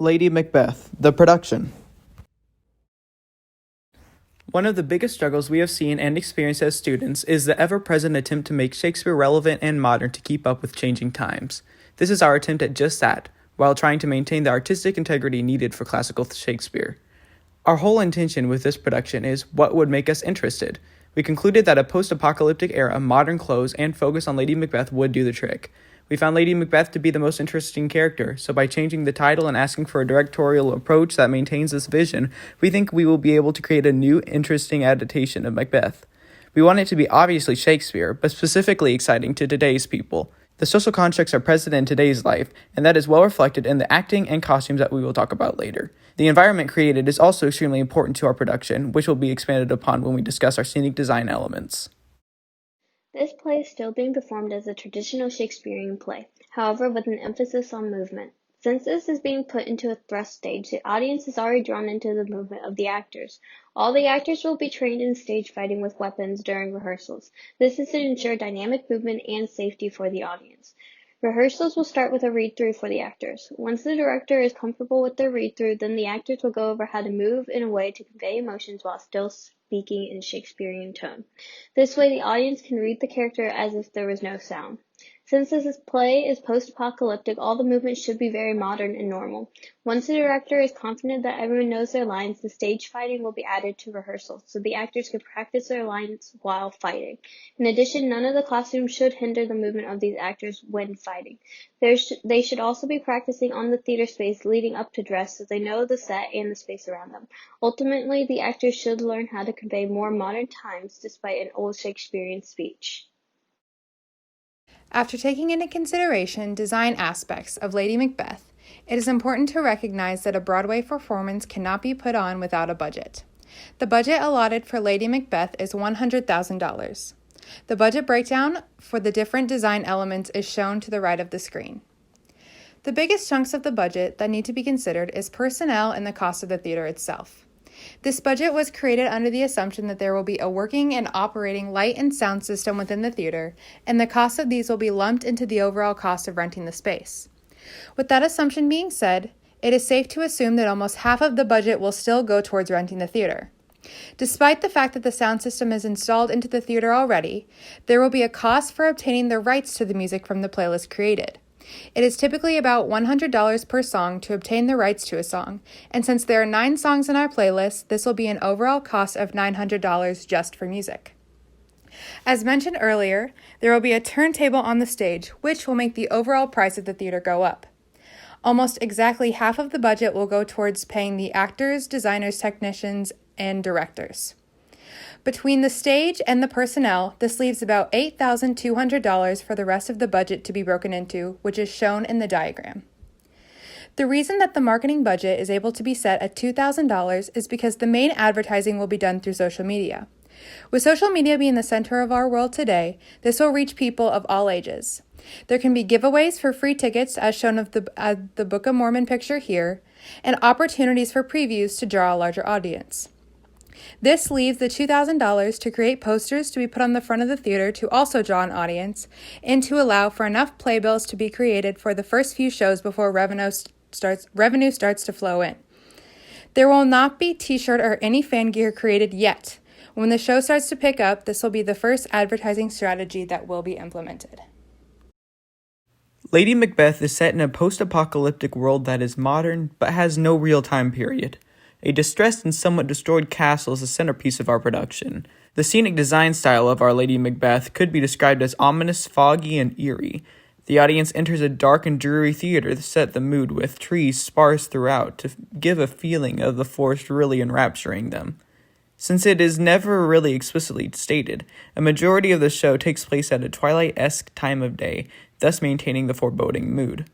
Lady Macbeth, the production. One of the biggest struggles we have seen and experienced as students is the ever-present attempt to make Shakespeare relevant and modern to keep up with changing times. This is our attempt at just that, while trying to maintain the artistic integrity needed for classical Shakespeare. Our whole intention with this production is what would make us interested. We concluded that a post-apocalyptic era, modern clothes, and focus on Lady Macbeth would do the trick. We found Lady Macbeth to be the most interesting character, so by changing the title and asking for a directorial approach that maintains this vision, we think we will be able to create a new, interesting adaptation of Macbeth. We want it to be obviously Shakespeare, but specifically exciting to today's people. The social constructs are present in today's life, and that is well reflected in the acting and costumes that we will talk about later. The environment created is also extremely important to our production, which will be expanded upon when we discuss our scenic design elements. This play is still being performed as a traditional Shakespearean play, however with an emphasis on movement. Since this is being put into a thrust stage, the audience is already drawn into the movement of the actors. All the actors will be trained in stage fighting with weapons during rehearsals. This is to ensure dynamic movement and safety for the audience. Rehearsals will start with a read-through for the actors. Once the director is comfortable with their read-through, then the actors will go over how to move in a way to convey emotions while still speaking in Shakespearean tone. This way the audience can read the character as if there was no sound. Since this play is post-apocalyptic, all the movements should be very modern and normal. Once the director is confident that everyone knows their lines, the stage fighting will be added to rehearsals, so the actors can practice their lines while fighting. In addition, none of the costumes should hinder the movement of these actors when fighting. They should also be practicing on the theater space leading up to dress so they know the set and the space around them. Ultimately, the actors should learn how to convey more modern times despite an old Shakespearean speech. After taking into consideration design aspects of Lady Macbeth, it is important to recognize that a Broadway performance cannot be put on without a budget. The budget allotted for Lady Macbeth is $100,000. The budget breakdown for the different design elements is shown to the right of the screen. The biggest chunks of the budget that need to be considered is personnel and the cost of the theater itself. This budget was created under the assumption that there will be a working and operating light and sound system within the theater, and the cost of these will be lumped into the overall cost of renting the space. With that assumption being said, it is safe to assume that almost half of the budget will still go towards renting the theater. Despite the fact that the sound system is installed into the theater already, there will be a cost for obtaining the rights to the music from the playlist created. It is typically about $100 per song to obtain the rights to a song, and since there are 9 songs in our playlist, this will be an overall cost of $900 just for music. As mentioned earlier, there will be a turntable on the stage, which will make the overall price of the theater go up. Almost exactly half of the budget will go towards paying the actors, designers, technicians, and directors. Between the stage and the personnel, this leaves about $8,200 for the rest of the budget to be broken into, which is shown in the diagram. The reason that the marketing budget is able to be set at $2,000 is because the main advertising will be done through social media. With social media being the center of our world today, this will reach people of all ages. There can be giveaways for free tickets, as shown of the Book of Mormon picture here, and opportunities for previews to draw a larger audience. This leaves the $2,000 to create posters to be put on the front of the theater to also draw an audience, and to allow for enough playbills to be created for the first few shows before revenue starts to flow in. There will not be t-shirt or any fan gear created yet. When the show starts to pick up, this will be the first advertising strategy that will be implemented. Lady Macbeth is set in a post-apocalyptic world that is modern, but has no real time period. A distressed and somewhat destroyed castle is the centerpiece of our production. The scenic design style of our Lady Macbeth could be described as ominous, foggy, and eerie. The audience enters a dark and dreary theater to set the mood with trees sparse throughout to give a feeling of the forest really enrapturing them. Since it is never really explicitly stated, a majority of the show takes place at a twilight-esque time of day, thus maintaining the foreboding mood.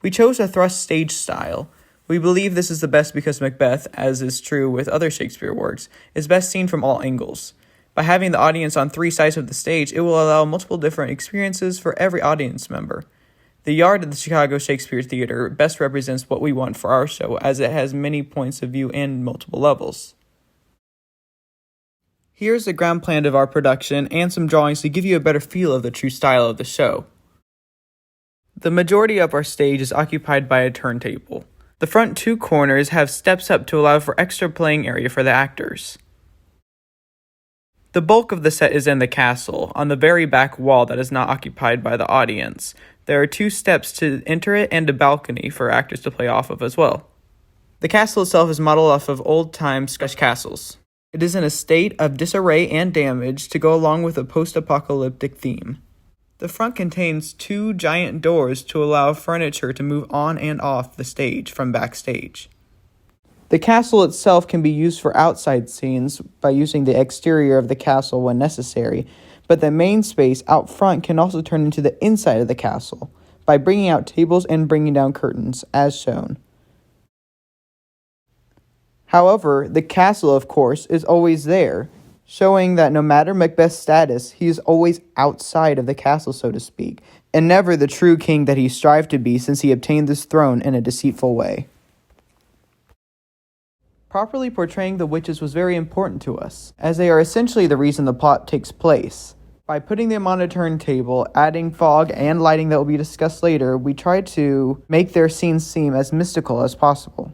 We chose a thrust stage style. We believe this is the best because Macbeth, as is true with other Shakespeare works, is best seen from all angles. By having the audience on 3 sides of the stage, it will allow multiple different experiences for every audience member. The yard of the Chicago Shakespeare Theater best represents what we want for our show, as it has many points of view and multiple levels. Here's the ground plan of our production and some drawings to give you a better feel of the true style of the show. The majority of our stage is occupied by a turntable. The front two corners have steps up to allow for extra playing area for the actors. The bulk of the set is in the castle, on the very back wall that is not occupied by the audience. There are 2 steps to enter it and a balcony for actors to play off of as well. The castle itself is modeled off of old-time Scottish castles. It is in a state of disarray and damage to go along with a post-apocalyptic theme. The front contains 2 giant doors to allow furniture to move on and off the stage from backstage. The castle itself can be used for outside scenes by using the exterior of the castle when necessary, but the main space out front can also turn into the inside of the castle by bringing out tables and bringing down curtains, as shown. However, the castle, of course, is always there, showing that no matter Macbeth's status, he is always outside of the castle, so to speak, and never the true king that he strived to be since he obtained this throne in a deceitful way. Properly portraying the witches was very important to us, as they are essentially the reason the plot takes place. By putting them on a turntable, adding fog and lighting that will be discussed later, we tried to make their scenes seem as mystical as possible.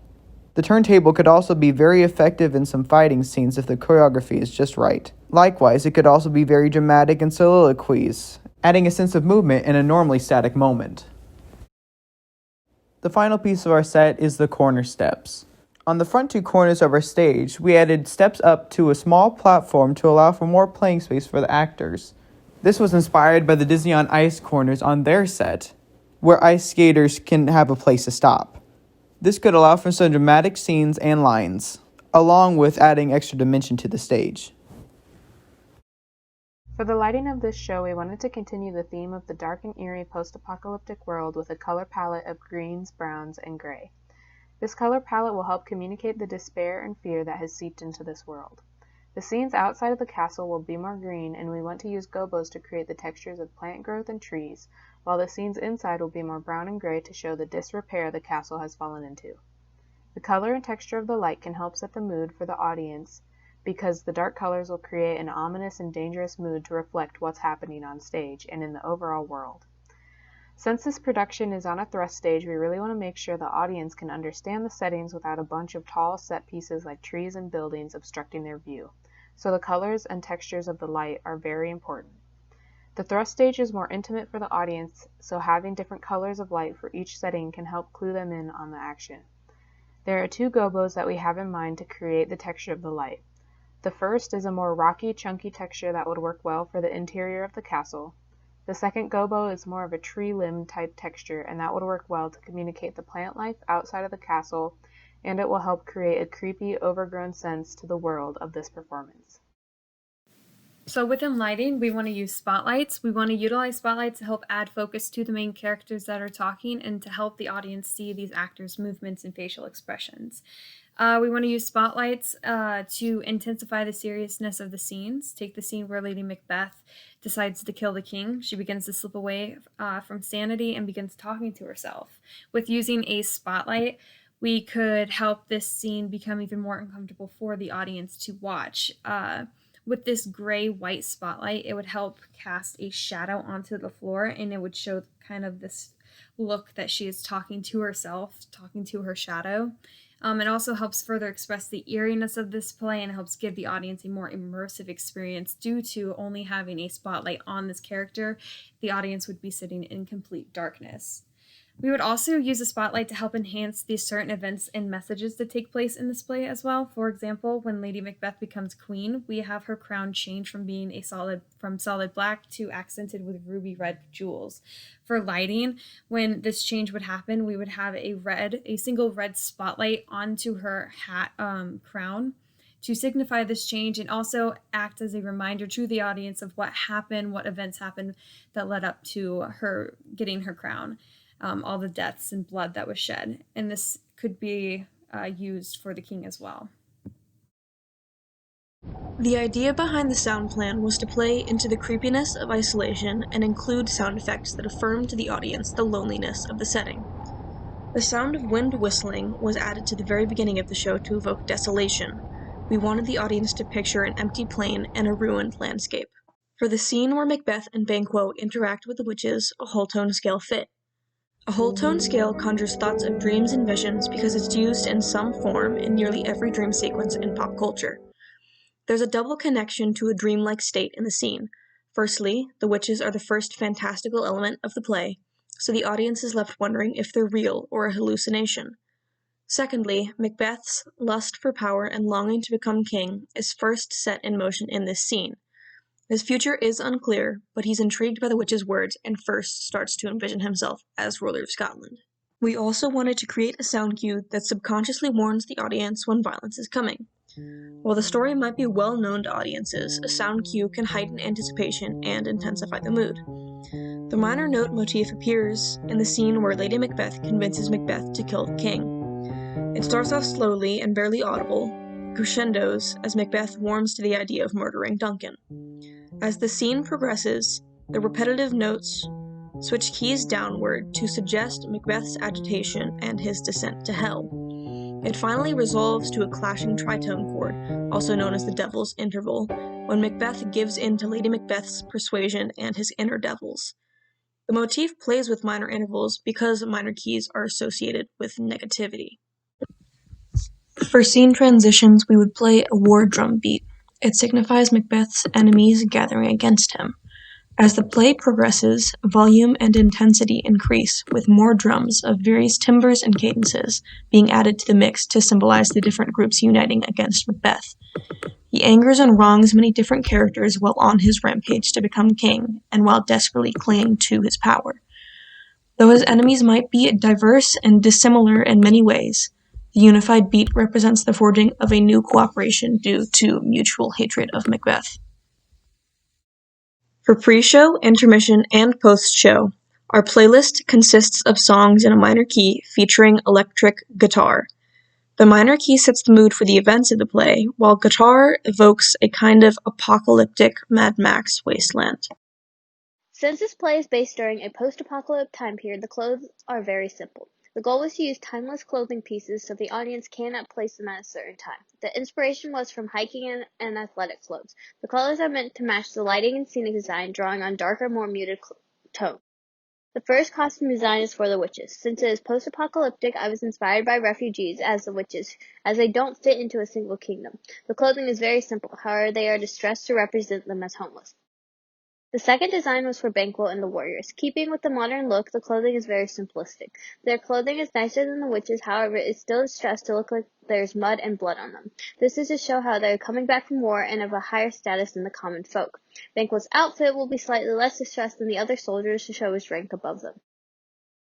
The turntable could also be very effective in some fighting scenes if the choreography is just right. Likewise, it could also be very dramatic in soliloquies, adding a sense of movement in a normally static moment. The final piece of our set is the corner steps. On the front 2 corners of our stage, we added steps up to a small platform to allow for more playing space for the actors. This was inspired by the Disney on Ice corners on their set, where ice skaters can have a place to stop. This could allow for some dramatic scenes and lines, along with adding extra dimension to the stage. For the lighting of this show, we wanted to continue the theme of the dark and eerie post-apocalyptic world with a color palette of greens, browns, and gray. This color palette will help communicate the despair and fear that has seeped into this world. The scenes outside of the castle will be more green, and we want to use gobos to create the textures of plant growth and trees, while the scenes inside will be more brown and gray to show the disrepair the castle has fallen into. The color and texture of the light can help set the mood for the audience, because the dark colors will create an ominous and dangerous mood to reflect what's happening on stage and in the overall world. Since this production is on a thrust stage, we really want to make sure the audience can understand the settings without a bunch of tall set pieces like trees and buildings obstructing their view. So the colors and textures of the light are very important. The thrust stage is more intimate for the audience, so having different colors of light for each setting can help clue them in on the action. There are 2 gobos that we have in mind to create the texture of the light. The first is a more rocky, chunky texture that would work well for the interior of the castle. The second gobo is more of a tree limb type texture, and that would work well to communicate the plant life outside of the castle, and it will help create a creepy, overgrown sense to the world of this performance. So within lighting, we want to use spotlights. We want to utilize spotlights to help add focus to the main characters that are talking and to help the audience see these actors' movements and facial expressions. We want to use spotlights to intensify the seriousness of the scenes. Take the scene where Lady Macbeth decides to kill the king. She begins to slip away from sanity and begins talking to herself. With using a spotlight, we could help this scene become even more uncomfortable for the audience to watch. With this gray-white spotlight, it would help cast a shadow onto the floor, and it would show kind of this look that she is talking to herself, talking to her shadow. It also helps further express the eeriness of this play and helps give the audience a more immersive experience. Due to only having a spotlight on this character, the audience would be sitting in complete darkness. We would also use a spotlight to help enhance these certain events and messages that take place in this play as well. For example, when Lady Macbeth becomes queen, we have her crown change from being from solid black to accented with ruby red jewels. For lighting, when this change would happen, we would have a single red spotlight onto her crown to signify this change and also act as a reminder to the audience of what happened, what events happened that led up to her getting her crown. All the deaths and blood that was shed. And this could be used for the king as well. The idea behind the sound plan was to play into the creepiness of isolation and include sound effects that affirmed to the audience the loneliness of the setting. The sound of wind whistling was added to the very beginning of the show to evoke desolation. We wanted the audience to picture an empty plain and a ruined landscape. For the scene where Macbeth and Banquo interact with the witches, a whole tone scale fit. A whole tone scale conjures thoughts of dreams and visions because it's used in some form in nearly every dream sequence in pop culture. There's a double connection to a dreamlike state in the scene. Firstly, the witches are the first fantastical element of the play, so the audience is left wondering if they're real or a hallucination. Secondly, Macbeth's lust for power and longing to become king is first set in motion in this scene. His future is unclear, but he's intrigued by the witch's words and first starts to envision himself as ruler of Scotland. We also wanted to create a sound cue that subconsciously warns the audience when violence is coming. While the story might be well known to audiences, a sound cue can heighten anticipation and intensify the mood. The minor note motif appears in the scene where Lady Macbeth convinces Macbeth to kill the king. It starts off slowly and barely audible, crescendos as Macbeth warms to the idea of murdering Duncan. As the scene progresses, the repetitive notes switch keys downward to suggest Macbeth's agitation and his descent to hell. It finally resolves to a clashing tritone chord, also known as the Devil's Interval, when Macbeth gives in to Lady Macbeth's persuasion and his inner devils. The motif plays with minor intervals because minor keys are associated with negativity. For scene transitions, we would play a war drum beat. It signifies Macbeth's enemies gathering against him. As the play progresses, volume and intensity increase, with more drums of various timbres and cadences being added to the mix to symbolize the different groups uniting against Macbeth. He angers and wrongs many different characters while on his rampage to become king, and while desperately clinging to his power. Though his enemies might be diverse and dissimilar in many ways, the unified beat represents the forging of a new cooperation due to mutual hatred of Macbeth. For pre-show, intermission, and post-show, our playlist consists of songs in a minor key featuring electric guitar. The minor key sets the mood for the events of the play, while guitar evokes a kind of apocalyptic Mad Max wasteland. Since this play is based during a post-apocalyptic time period, the clothes are very simple. The goal was to use timeless clothing pieces so the audience cannot place them at a certain time. The inspiration was from hiking and athletic clothes. The colors are meant to match the lighting and scenic design, drawing on darker, more muted tones. The first costume design is for the witches. Since it is post-apocalyptic, I was inspired by refugees as the witches, as they don't fit into a single kingdom. The clothing is very simple, however they are distressed to represent them as homeless. The second design was for Banquo and the warriors. Keeping with the modern look, the clothing is very simplistic. Their clothing is nicer than the witches', however, it is still distressed to look like there's mud and blood on them. This is to show how they are coming back from war and of a higher status than the common folk. Banquo's outfit will be slightly less distressed than the other soldiers to show his rank above them.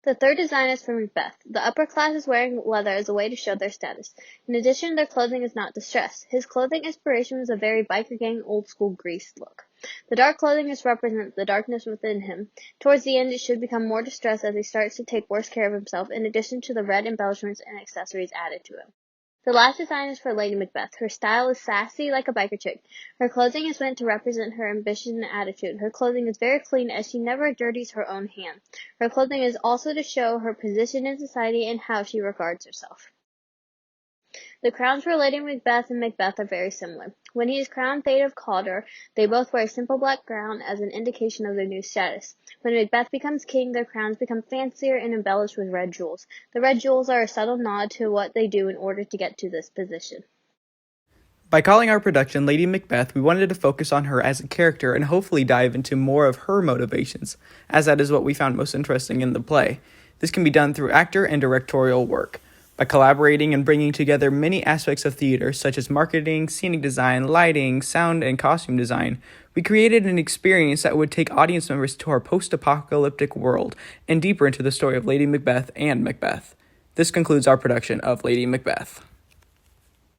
The third design is for Macbeth. The upper class is wearing leather as a way to show their status. In addition, their clothing is not distressed. His clothing inspiration was a very biker gang old-school Grease look. The dark clothing is represents the darkness within him. Towards the end, it should become more distressed as he starts to take worse care of himself, in addition to the red embellishments and accessories added to him. The last design is for Lady Macbeth. Her style is sassy like a biker chick. Her clothing is meant to represent her ambition and attitude. Her clothing is very clean as she never dirties her own hand. Her clothing is also to show her position in society and how she regards herself. The crowns for Lady Macbeth and Macbeth are very similar. When he is crowned Thane of Cawdor, they both wear a simple black crown as an indication of their new status. When Macbeth becomes king, their crowns become fancier and embellished with red jewels. The red jewels are a subtle nod to what they do in order to get to this position. By calling our production Lady Macbeth, we wanted to focus on her as a character and hopefully dive into more of her motivations, as that is what we found most interesting in the play. This can be done through actor and directorial work. By collaborating and bringing together many aspects of theater, such as marketing, scenic design, lighting, sound, and costume design, we created an experience that would take audience members to our post-apocalyptic world and deeper into the story of Lady Macbeth and Macbeth. This concludes our production of Lady Macbeth.